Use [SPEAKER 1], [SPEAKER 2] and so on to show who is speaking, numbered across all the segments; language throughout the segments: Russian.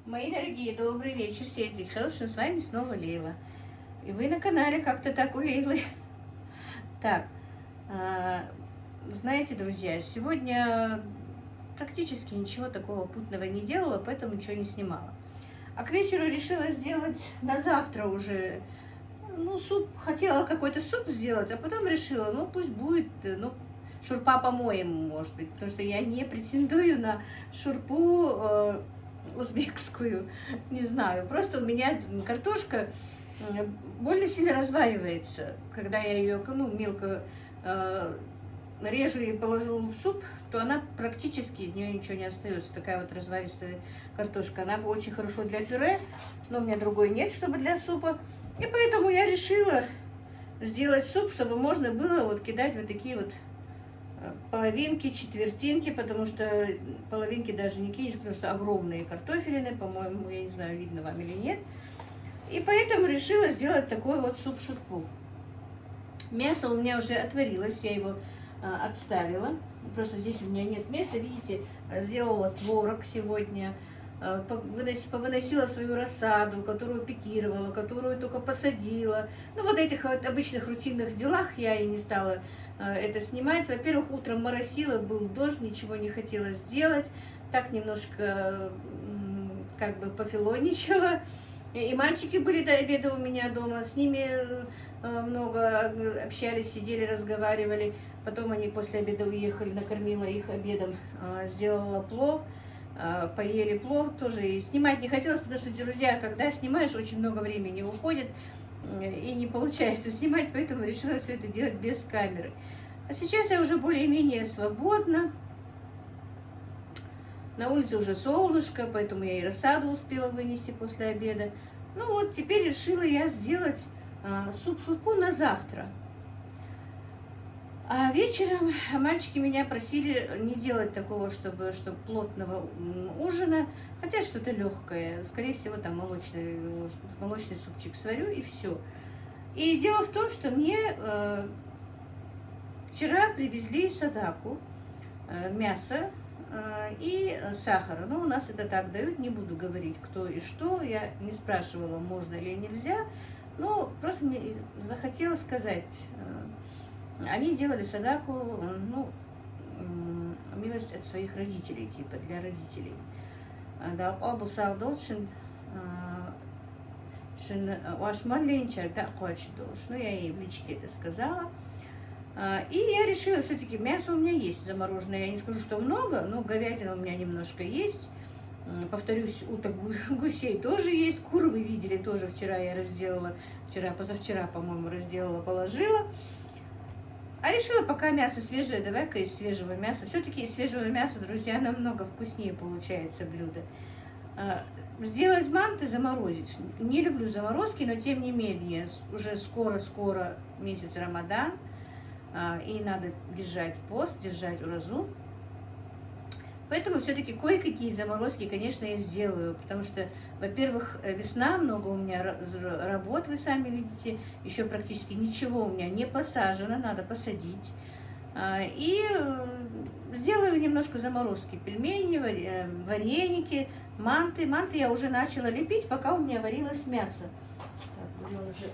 [SPEAKER 1] Мои дорогие, добрый вечер, Сельдик Хелшин, с вами снова Лейла. И вы на канале как-то так у Лейлы. Так, знаете, друзья, сегодня практически ничего такого путного не делала, поэтому ничего не снимала. А к вечеру решила сделать на завтра уже, суп. Хотела какой-то суп сделать, а потом решила, пусть будет, шурпа по-моему, может быть, потому что я не претендую на шурпу узбекскую, не знаю. Просто у меня картошка больно сильно разваривается. Когда я ее мелко нарежу и положу в суп, то она практически, из нее ничего не остается. Такая вот разваристая картошка. Она бы очень хорошо для пюре, но у меня другой нет, чтобы для супа. И поэтому я решила сделать суп, чтобы можно было вот кидать вот такие вот половинки, четвертинки, потому что половинки даже не кинешь, потому что огромные картофелины, по-моему, я не знаю, видно вам или нет. И поэтому решила сделать такой вот суп-шурпу. Мясо у меня уже отварилось, я его отставила. Просто здесь у меня нет места, видите, сделала творог сегодня, повыносила свою рассаду, которую пикировала, которую только посадила. Вот этих вот обычных рутинных делах я и не стала это снимать. Во-первых, утром моросило, был дождь, ничего не хотела сделать. Так немножко как бы пофилоничала. И мальчики были до обеда у меня дома, с ними много общались, сидели, разговаривали. Потом они после обеда уехали, накормила их обедом, сделала плов. Поели плов тоже, и снимать не хотелось, потому что, друзья, когда снимаешь, очень много времени уходит, и не получается снимать, поэтому решила все это делать без камеры. А сейчас я уже более-менее свободна. На улице уже солнышко, поэтому я и рассаду успела вынести после обеда. Теперь решила я сделать суп-шурпу на завтра. А вечером мальчики меня просили не делать такого, чтобы плотного ужина, хотя что-то легкое. Скорее всего, там молочный супчик сварю и все. И дело в том, что мне вчера привезли садаку, мясо и сахар. У нас это так дают, не буду говорить, кто и что. Я не спрашивала, можно или нельзя. Просто мне захотелось сказать. Они делали садаку, милость от своих родителей, типа для родителей. Да, оба саудолшин, я ей в личке это сказала. И я решила, все-таки мясо у меня есть замороженное. Я не скажу, что много, но говядина у меня немножко есть. Повторюсь, уток, гусей тоже есть. Кур вы видели, тоже вчера я разделала. Позавчера, по-моему, разделала, положила. А решила, пока мясо свежее, давай-ка из свежего мяса. Все-таки из свежего мяса, друзья, намного вкуснее получается блюдо. Сделать манты, заморозить. Не люблю заморозки, но тем не менее, уже скоро-скоро месяц Рамадан. И надо держать пост, держать уразу. Поэтому все-таки кое-какие заморозки, конечно, я сделаю. Потому что, во-первых, весна, много у меня работ, вы сами видите. Еще практически ничего у меня не посажено, надо посадить. И сделаю немножко заморозки. Пельмени, вареники, манты. Манты я уже начала лепить, пока у меня варилось мясо. Так, бульон уже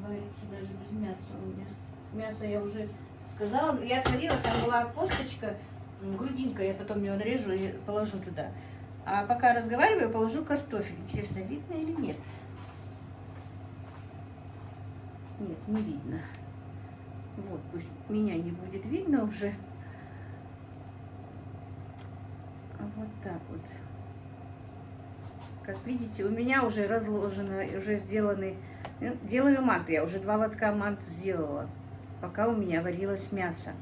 [SPEAKER 1] варится даже без мяса у меня. Мясо я уже сказала. Я сварила, там была косточка. Грудинка, я потом ее нарежу и положу туда. А пока разговариваю, положу картофель. Интересно, видно или нет? Нет, не видно. Вот, пусть меня не будет видно уже. Вот так вот. Как видите, у меня уже разложено, уже сделаны. Делаю манты. Я уже 2 лотка мант сделала, пока у меня варилось мясо.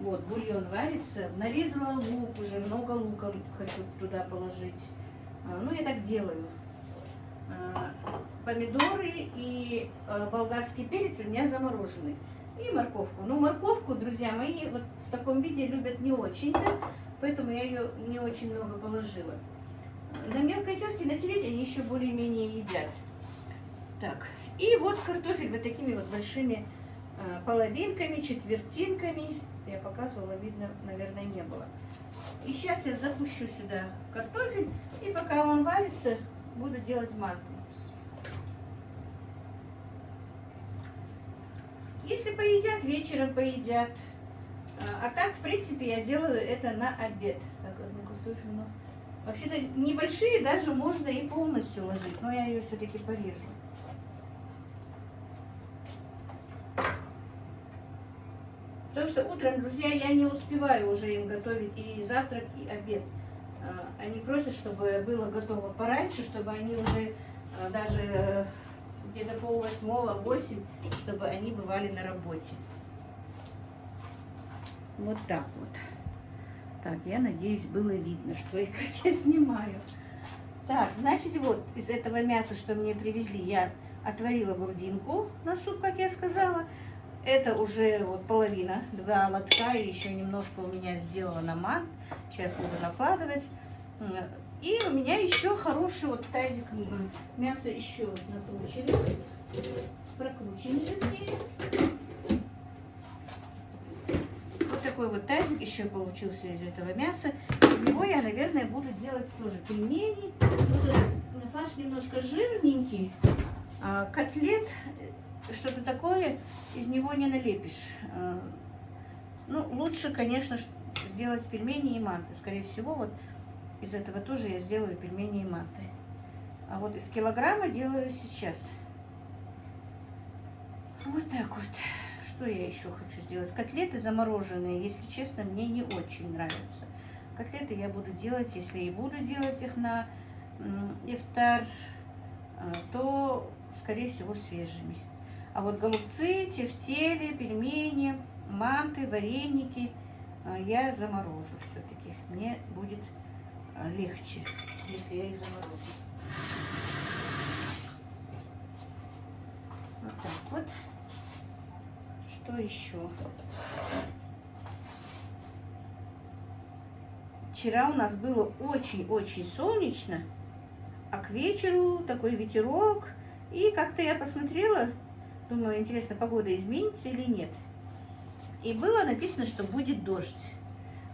[SPEAKER 1] Вот, бульон варится. Нарезала лук, уже много лука хочу туда положить. Я так делаю. Помидоры и болгарский перец у меня заморожены. И морковку. Морковку, друзья мои, вот в таком виде любят не очень-то, поэтому я ее не очень много положила. На мелкой терке натереть они еще более-менее едят. Так, и вот картофель вот такими вот большими половинками, четвертинками. Я показывала, видно, наверное, не было. И сейчас я запущу сюда картофель, и пока он варится, буду делать манты. Если поедят, вечером поедят. А так, в принципе, я делаю это на обед. Так, одну картофельную. Вообще-то небольшие даже можно и полностью ложить, но я ее все-таки порежу. Потому что утром, друзья, я не успеваю уже им готовить и завтрак, и обед. Они просят, чтобы было готово пораньше, чтобы они уже даже где-то 7:30, 8, чтобы они бывали на работе. Вот так вот. Так, я надеюсь, было видно, что и как я снимаю. Так, значит, вот из этого мяса, что мне привезли, я отварила грудинку на суп, как я сказала. Это уже вот половина, 2 лотка, и еще немножко у меня сделано мант. Сейчас буду накладывать. И у меня еще хороший вот тазик мяса еще накрученный, прокрученный, вернее. Вот такой вот тазик еще получился из этого мяса. Из него я, наверное, буду делать тоже пельмени. Вот фарш немножко жирненький, а котлет, что-то такое, из него не налепишь. Ну, лучше, конечно, сделать пельмени и манты. Скорее всего, вот из этого тоже я сделаю пельмени и манты. А вот из килограмма делаю сейчас. Вот так вот. Что я еще хочу сделать? Котлеты замороженные, если честно, мне не очень нравятся. Котлеты я буду делать, если и буду делать их на ифтар, то, скорее всего, свежими. А вот голубцы, тефтели, пельмени, манты, вареники я заморожу все-таки. Мне будет легче, если я их заморожу. Вот так вот. Что еще? Вчера у нас было очень-очень солнечно, а к вечеру такой ветерок. И как-то я посмотрела, думаю, интересно, погода изменится или нет. И было написано, что будет дождь.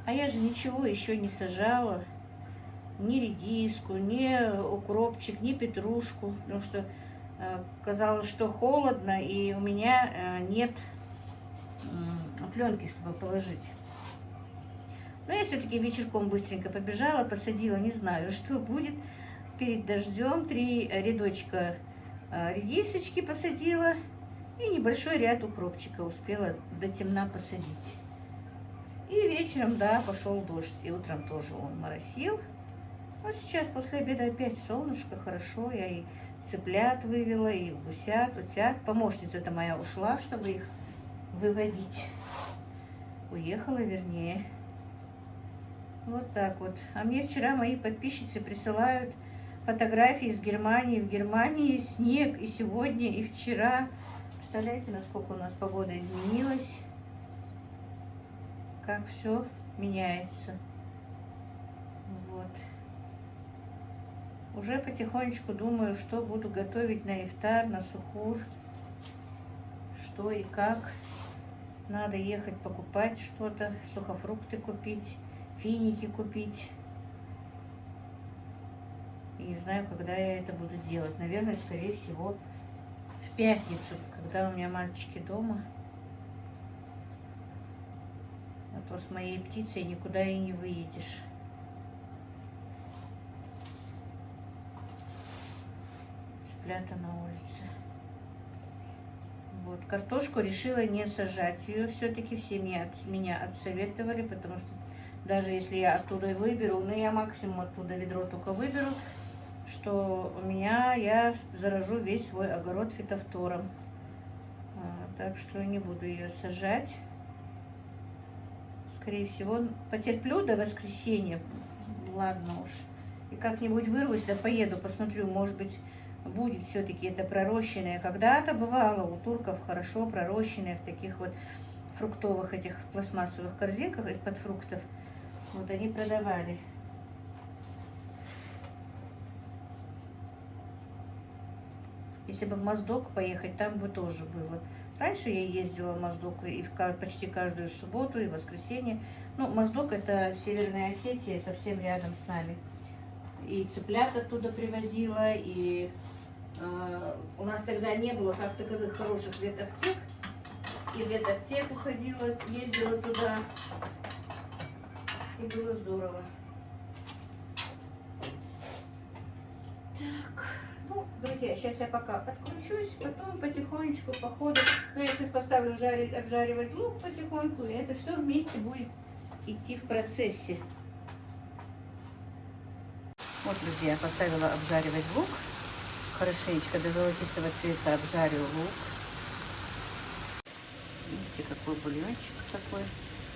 [SPEAKER 1] А я же ничего еще не сажала. Ни редиску, ни укропчик, ни петрушку. Потому что казалось, что холодно, и у меня нет пленки, чтобы положить. Но я все-таки вечерком быстренько побежала, посадила, не знаю, что будет. Перед дождем 3 рядочка редисочки посадила. И небольшой ряд укропчика успела до темна посадить. И вечером, да, пошел дождь. И утром тоже он моросил. Но сейчас после обеда опять солнышко, хорошо. Я и цыплят вывела, и гусят, утят. Помощница эта моя ушла, чтобы их выводить. Уехала, вернее. Вот так вот. А мне вчера мои подписчицы присылают фотографии из Германии. В Германии снег и сегодня, и вчера. Представляете, насколько у нас погода изменилась? Как все меняется. Вот. Уже потихонечку думаю, что буду готовить на ифтар, на сухур. Что и как. Надо ехать покупать что-то, сухофрукты купить, финики купить. И не знаю, когда я это буду делать. Наверное, скорее всего, в пятницу, когда у меня мальчики дома. А то с моей птицей никуда и не выедешь. Цыплята на улице. Вот, картошку решила не сажать ее. Все-таки все меня отсоветовали, потому что даже если я оттуда выберу, ну я максимум оттуда ведро только выберу, что у меня, я заражу весь свой огород фитофтором. Так что не буду ее сажать. Скорее всего, потерплю до воскресенья. Ладно уж. И как-нибудь вырвусь, да поеду, посмотрю, может быть, будет все-таки это пророщенное. Когда-то бывало у турков хорошо пророщенное в таких вот фруктовых этих пластмассовых корзинках из-под фруктов. Вот они продавали. Если бы в Моздок поехать, там бы тоже было. Раньше я ездила в Моздоку и почти каждую субботу и воскресенье. Ну, Моздок — это Северная Осетия, совсем рядом с нами. И цыплят оттуда привозила, и у нас тогда не было как таковых хороших ветаптек. И в ветаптеку ходила, ездила туда. И было здорово. Так, ну, друзья, сейчас я пока подключусь, потом потихонечку по ходу. Ну, я сейчас поставлю обжаривать лук потихоньку, и это все вместе будет идти в процессе. Вот, друзья, я поставила обжаривать лук. Хорошенечко до золотистого цвета обжарю лук. Видите, какой бульончик такой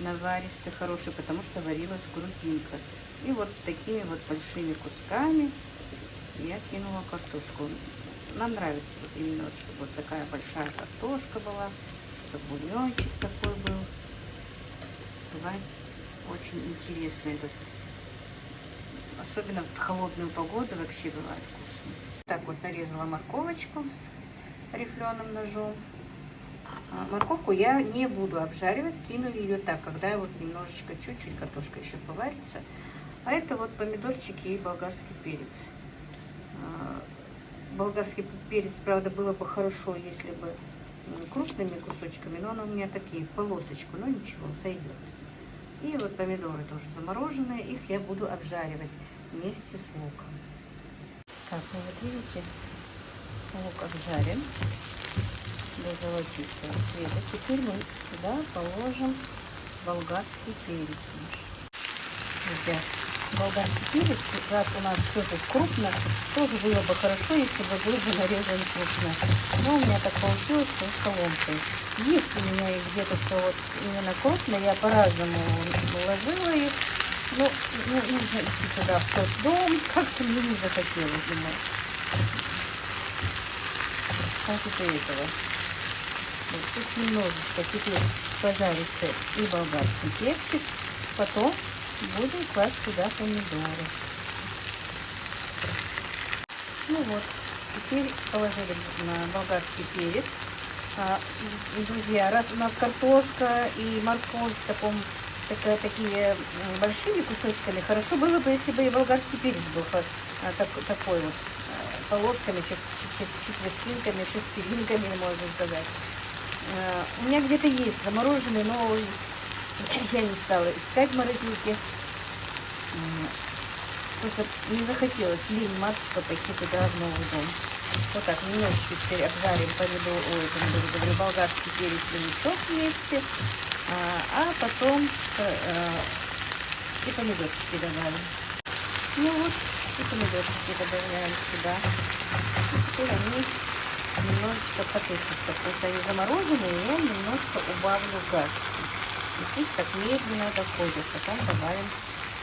[SPEAKER 1] наваристый, хороший, потому что варилась грудинка. И вот такими вот большими кусками я кинула картошку. Нам нравится вот именно, вот, чтобы вот такая большая картошка была, чтобы бульончик такой был. Бывает очень интересно. Это, особенно в холодную погоду, вообще бывает вкусно. Так вот нарезала морковочку рифленым ножом. Морковку я не буду обжаривать, кину ее так, когда вот немножечко, чуть-чуть картошка еще поварится. А это вот помидорчики и болгарский перец. Болгарский перец, правда, было бы хорошо, если бы крупными кусочками, но он у меня такие, в полосочку, но ничего, сойдет. И вот помидоры тоже замороженные, их я буду обжаривать вместе с луком. Так, ну вот видите, лук обжарен до золотистого цвета. Теперь мы сюда положим болгарский перец наш. Друзья, болгарский перец, раз у нас все тут крупно, тоже было бы хорошо, если бы был бы нарезан крупно. Но у меня так получилось, что соломкой. Есть у меня и где-то, что вот именно крупно, я по-разному уложила их. Ну, нужно идти туда, в тот дом, как-то мне не захотелось зимой. Хватит и этого. Вот тут немножечко теперь пожарится и болгарский перчик, потом будем класть туда помидоры. Ну вот, теперь положили на болгарский перец. Друзья, раз у нас картошка и морковь в такие большими кусочками, хорошо было бы, если бы и болгарский перец был такой вот полосками, четвертинками, шестеринками, можно сказать. У меня где-то есть замороженный, но я не стала искать в морозилке. Просто не захотелось лень матушка пойти туда в новый дом. Вот так, немножечко теперь обжарим болгарский перец и лучок вместе. А потом и помидорчики добавим. Ну вот, и помидорчики добавляем сюда. И теперь они немножечко потушатся, потому что они замороженные, и я немножко убавлю газ. И пусть так медленно доходит. Потом добавим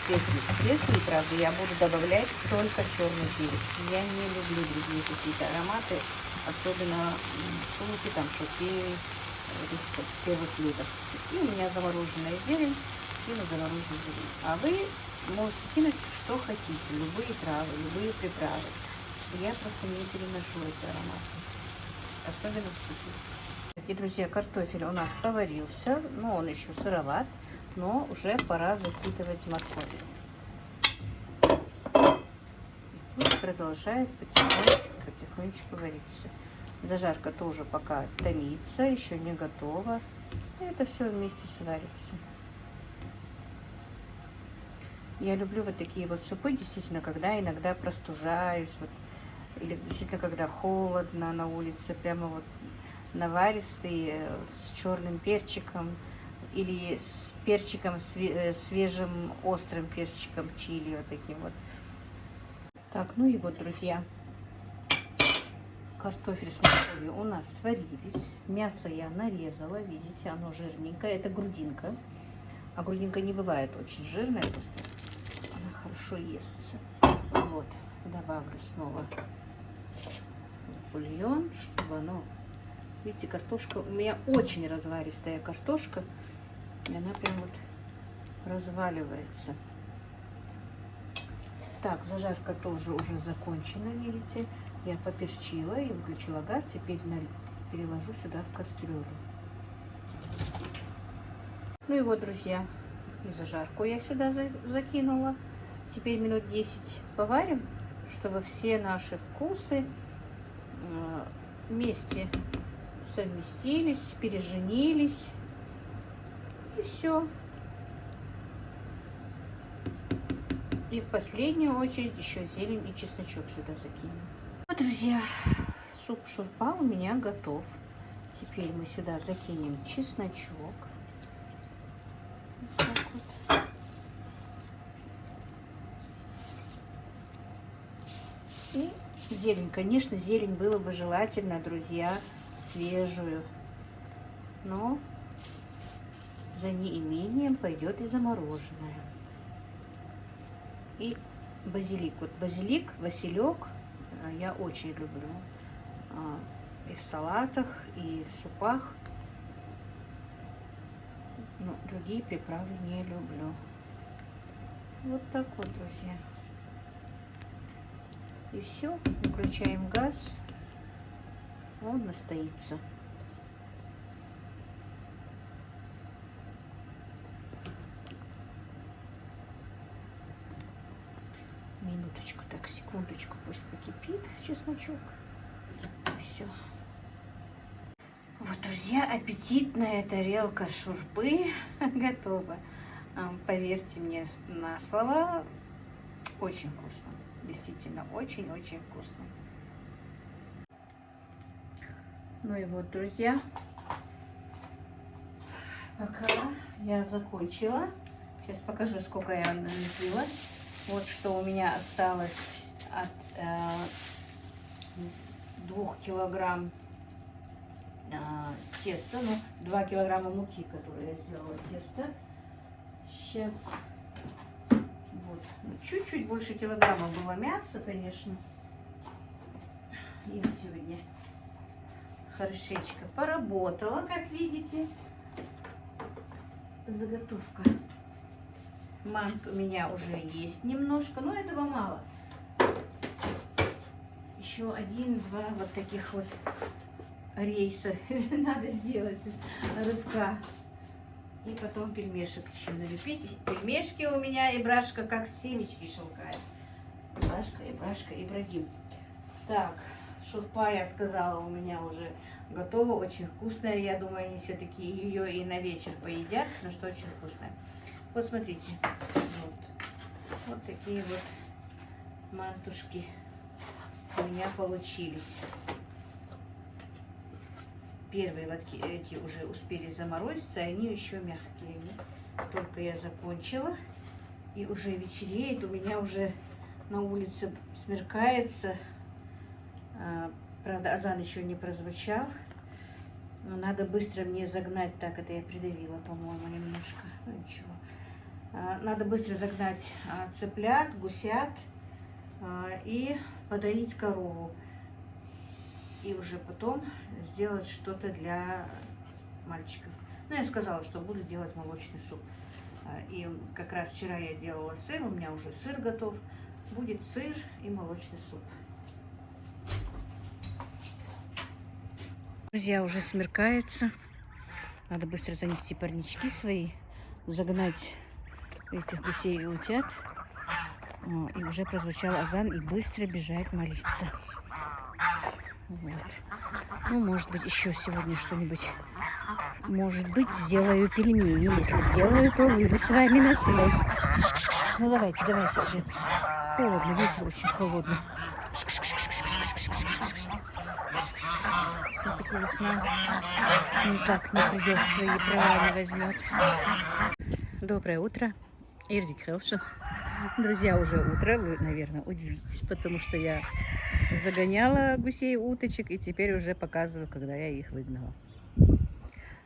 [SPEAKER 1] специи, правда, я буду добавлять только черный перец. Я не люблю другие какие-то ароматы, особенно в луке, там, шокей, в первых блюдах. И у меня замороженная зелень, кину замороженную зелень. А вы можете кинуть что хотите, любые травы, любые приправы. Я просто не переношу эти ароматы, особенно в супе. И, друзья, картофель у нас поварился, но он еще сыроват, но уже пора закидывать морковь. И продолжает потихонечку вариться. Зажарка тоже пока томится, еще не готова. Это все вместе сварится. Я люблю вот такие вот супы, действительно, когда иногда простужаюсь, вот, или действительно, когда холодно на улице, прямо вот наваристые, с черным перчиком, или с перчиком, свежим острым перчиком чили, вот таким вот. Так, ну и вот, друзья, картофель с морковью у нас сварились. Мясо я нарезала, видите, оно жирненькое, это грудинка. А грудинка не бывает очень жирная, просто она хорошо естся. Вот, добавлю снова в бульон, чтобы оно... Видите, картошка, у меня очень разваристая картошка, и она прям вот разваливается. Так, зажарка тоже уже закончена, видите. Я поперчила и выключила газ. Теперь переложу сюда в кастрюлю. Ну и вот, друзья, и зажарку я сюда закинула. Теперь минут 10 поварим, чтобы все наши вкусы вместе совместились, переженились. И все. И в последнюю очередь еще зелень и чесночок сюда закинем. Вот, друзья, суп шурпа у меня готов. Теперь мы сюда закинем чесночок. Вот так вот. И зелень. Конечно, зелень было бы желательно, друзья, свежую. Но за неимением пойдет и замороженная. И базилик. Вот базилик, василек я очень люблю. И в салатах, и в супах. Но другие приправы не люблю. Вот так вот, друзья. И все. Выключаем газ. Он настоится. Минуточку, так, секундочку, пусть покипит чесночок. Все. Вот, друзья, аппетитная тарелка шурпы готова. Поверьте мне на слово, очень вкусно. Действительно, очень-очень вкусно. Ну и вот, друзья, пока я закончила. Сейчас покажу, сколько я налепила. Вот что у меня осталось от 2 килограмм теста, ну 2 килограмма муки, которые я сделала тесто. Сейчас вот чуть-чуть больше килограмма было мяса, конечно. Я сегодня хорошенечко поработала, как видите. Заготовка. Мант у меня уже есть немножко, но этого мало. Еще 1-2 вот таких вот рейса надо сделать, рыбка. И потом пельмешек еще налепить. Пельмешки у меня и брашка как семечки шелкает. Брашка, Ибрагим. Так, шурпа, я сказала, у меня уже готова, очень вкусная. Я думаю, они все-таки ее и на вечер поедят, потому что очень вкусная. Вот смотрите, вот такие вот мантушки у меня получились. Первые лотки эти уже успели заморозиться, они еще мягкие. Только я закончила, и уже вечереет, у меня уже на улице смеркается. Правда, азан еще не прозвучал. Но надо быстро мне загнать, так это я придавила, по-моему, немножко. Ну ничего. Надо быстро загнать цыплят, гусят и подоить корову. И уже потом сделать что-то для мальчиков. Ну, я сказала, что буду делать молочный суп. И как раз вчера я делала сыр, у меня уже сыр готов. Будет сыр и молочный суп. Друзья, уже смеркается. Надо быстро занести парнички свои, загнать этих гусей и утят. И уже прозвучал азан, и быстро бежать молиться. Вот. Ну, может быть, еще сегодня что-нибудь. Может быть, сделаю пельмени. Если сделаю, то выйду с вами на связь. Ну, давайте уже. Холодно, ветер очень холодный. Все-таки весна никак не придет, свои права не возьмет. Доброе утро. Ирдик Хелшин. Друзья, уже утро, вы, наверное, удивитесь, потому что я загоняла гусей, уточек, и теперь уже показываю, когда я их выгнала.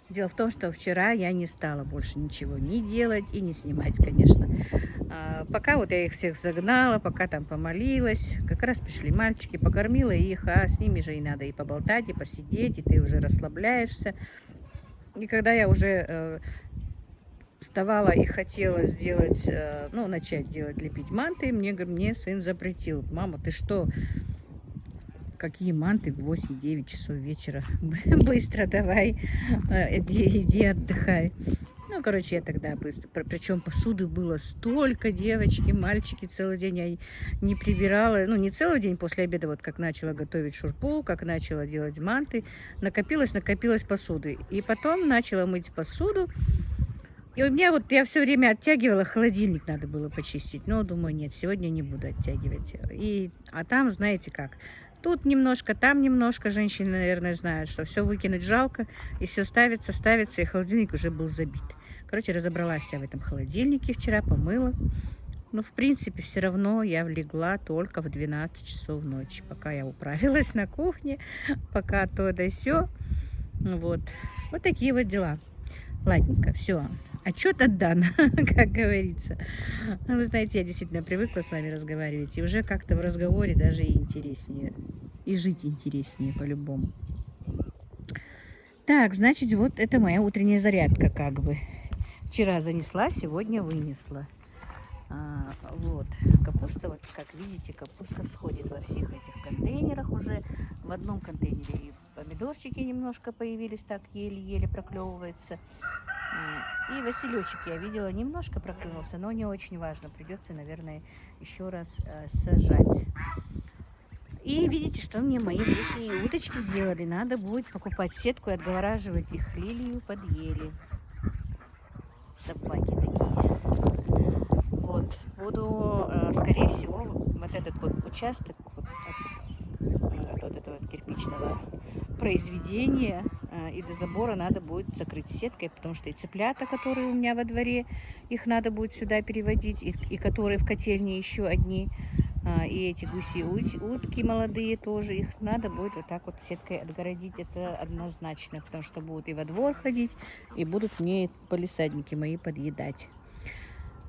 [SPEAKER 1] Дело в том, что вчера я не стала больше ничего не делать и не снимать, конечно. Пока вот я их всех загнала, пока там помолилась, как раз пришли мальчики, покормила их, а с ними же и надо и поболтать, и посидеть, и ты уже расслабляешься. И когда я уже вставала и хотела сделать, ну, начать делать, лепить манты, мне сын запретил: мама, ты что,
[SPEAKER 2] какие манты в 8-9 часов вечера. Быстро давай, иди отдыхай. Ну, короче, я тогда быстро. Причем посуды было столько, девочки, мальчики, целый день я не прибирала. Ну, не целый день после обеда, вот как начала готовить шурпу, как начала делать манты. Накопилось посуды. И потом начала мыть посуду. И у меня вот, я все время оттягивала, холодильник надо было почистить. Но думаю, нет, сегодня не буду оттягивать. А там, знаете как, тут немножко, там немножко. Женщины, наверное, знают, что все выкинуть жалко. И все ставится, и холодильник уже был забит. Короче, разобралась я в этом холодильнике вчера, помыла. Но, в принципе, все равно я легла только в 12 часов ночи. Пока я управилась на кухне, пока то да сё. Вот. Вот такие вот дела. Ладненько, все. Отчет отдан, как говорится. Вы знаете, я действительно привыкла с вами разговаривать. И уже как-то в разговоре даже и интереснее. И жить интереснее по-любому. Так, значит, вот это моя утренняя зарядка как бы. Вчера занесла, сегодня вынесла. Вот, капуста, вот как видите, капуста всходит во всех этих контейнерах уже. В одном контейнере и помидорчики немножко появились, так еле-еле проклевывается. И василечек я видела, немножко проклюнулся, но не очень важно. Придется, наверное, еще раз сажать. И видите, что мне мои гуси и уточки сделали. Надо будет покупать сетку и отгораживать их. Лилию подъели. Собаки такие. Вот, буду, скорее всего, вот этот вот участок вот этого вот кирпичного произведения и до забора надо будет закрыть сеткой, потому что и цыплята, которые у меня во дворе, их надо будет сюда переводить, и которые в котельне еще одни, и эти гуси, утки молодые тоже, их надо будет вот так вот сеткой отгородить, это однозначно, потому что будут и во двор ходить, и будут мне палисадники мои подъедать.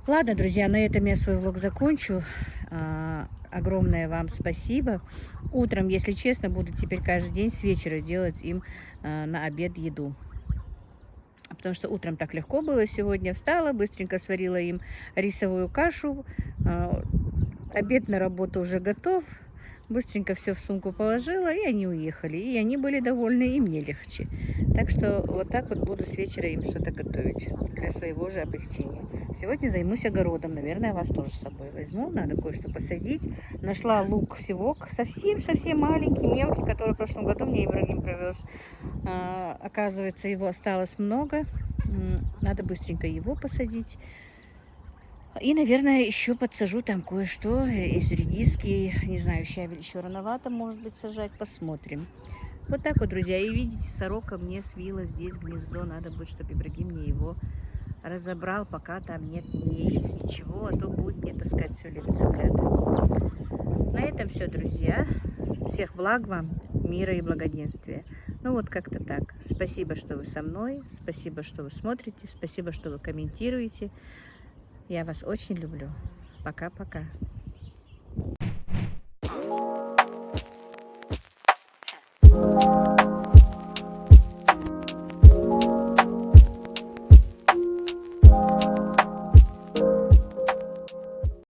[SPEAKER 2] Ладно, друзья, на этом я свой влог закончу. Огромное вам спасибо. Утром, если честно, буду теперь каждый день с вечера делать им на обед еду. Потому что утром так легко было. Сегодня встала, быстренько сварила им рисовую кашу. Обед на работу уже готов. Быстренько все в сумку положила, и они уехали. И они были довольны, и мне легче. Так что вот так вот буду с вечера им что-то готовить для своего же облегчения. Сегодня займусь огородом. Наверное, вас тоже с собой возьму. Надо кое-что посадить. Нашла лук-севок. Совсем маленький, мелкий, который в прошлом году мне Ибрагим привез. Оказывается, его осталось много. Надо быстренько его посадить. И, наверное, еще подсажу там кое-что из редиски. Не знаю, щавель еще рановато, может быть, сажать. Посмотрим. Вот так вот, друзья. И видите, сорока мне свила здесь гнездо. Надо будет, чтобы Ибрагим мне его разобрал, пока там нет ни яиц, ничего. А то будет мне таскать все лето цыплят. На этом все, друзья. Всех благ вам, мира и благоденствия. Ну вот как-то так. Спасибо, что вы со мной. Спасибо, что вы смотрите. Спасибо, что вы комментируете. Я вас очень люблю. Пока-пока.